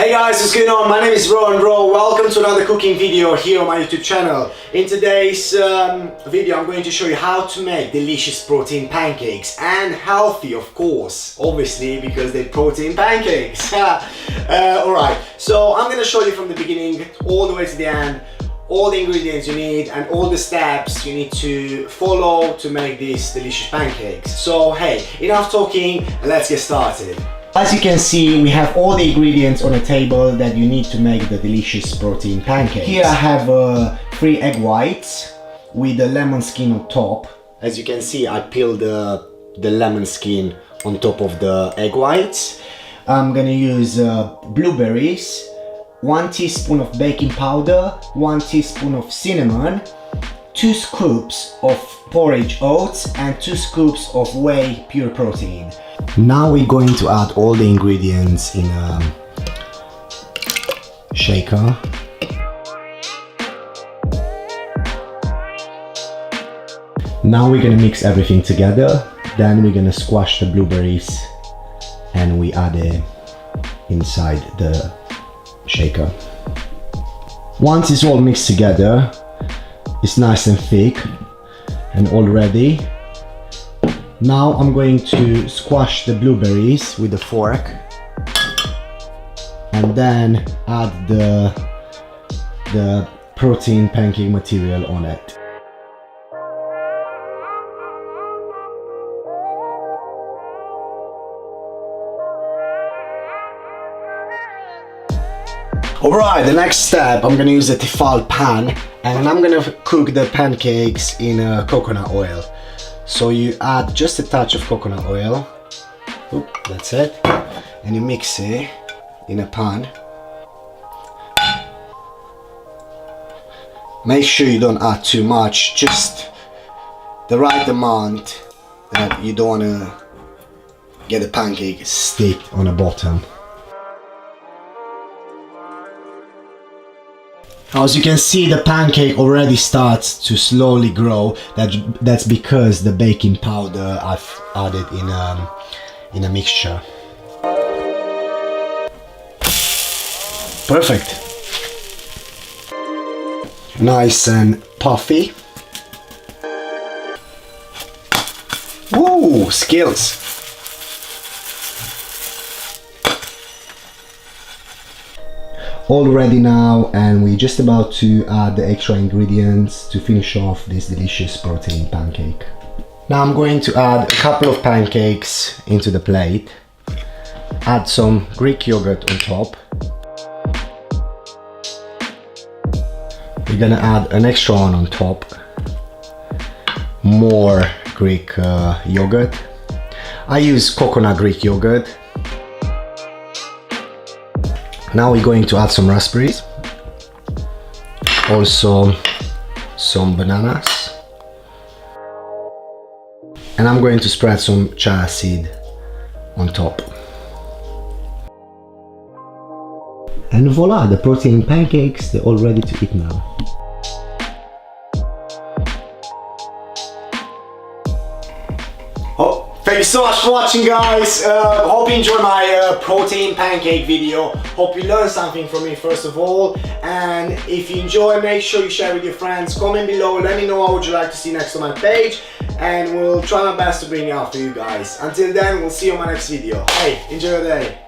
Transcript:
Hey guys, what's going on? My name is Rowan Row. Welcome to another cooking video here on my YouTube channel. In today's video I'm going to show you how to make delicious protein pancakes and healthy, of course, obviously, because they're protein pancakes. Alright, so I'm going to show you from the beginning all the way to the end all the ingredients you need and all the steps you need to follow to make these delicious pancakes. So hey, enough talking, let's get started. As you can see, we have all the ingredients on the table that you need to make the delicious protein pancakes. Here I have 3 egg whites with the lemon skin on top. As you can see, I peeled the lemon skin on top of the egg whites. I'm gonna use blueberries, 1 teaspoon of baking powder, 1 teaspoon of cinnamon, 2 scoops of porridge oats and 2 scoops of whey pure protein. Now we're going to add all the ingredients in a shaker. Now we're gonna mix everything together. Then we're gonna squash the blueberries and we add it inside the shaker. Once it's all mixed together, it's nice and thick and all ready. Now I'm going to squash the blueberries with a fork and then add the protein pancake material on it. Alright, the next step, I'm gonna use a tefal pan and I'm gonna cook the pancakes in coconut oil. So you add just a touch of coconut oil. Oop, that's it. And you mix it in a pan. Make sure you don't add too much, just the right amount that you don't want to get the pancake stick on the bottom. As you can see, the pancake already starts to slowly grow. That's because the baking powder I've added in a mixture. Perfect. Nice and puffy. Woo, skills. All ready now, and we're just about to add the extra ingredients to finish off this delicious protein pancake. Now I'm going to add a couple of pancakes into the plate, add some Greek yogurt on top. We're gonna add an extra one on top, more Greek yogurt. I use coconut Greek yogurt. Now we're going to add some raspberries, also some bananas, and I'm going to spread some chia seed on top. And voila, the protein pancakes, they're all ready to eat now. Thank you so much for watching, guys. Hope you enjoyed my protein pancake video. Hope you learned something from me first of all. And if you enjoy, make sure you share with your friends. Comment below, let me know what would you like to see next on my page. And we'll try my best to bring it out for you guys. Until then, we'll see you on my next video. Hey, enjoy your day.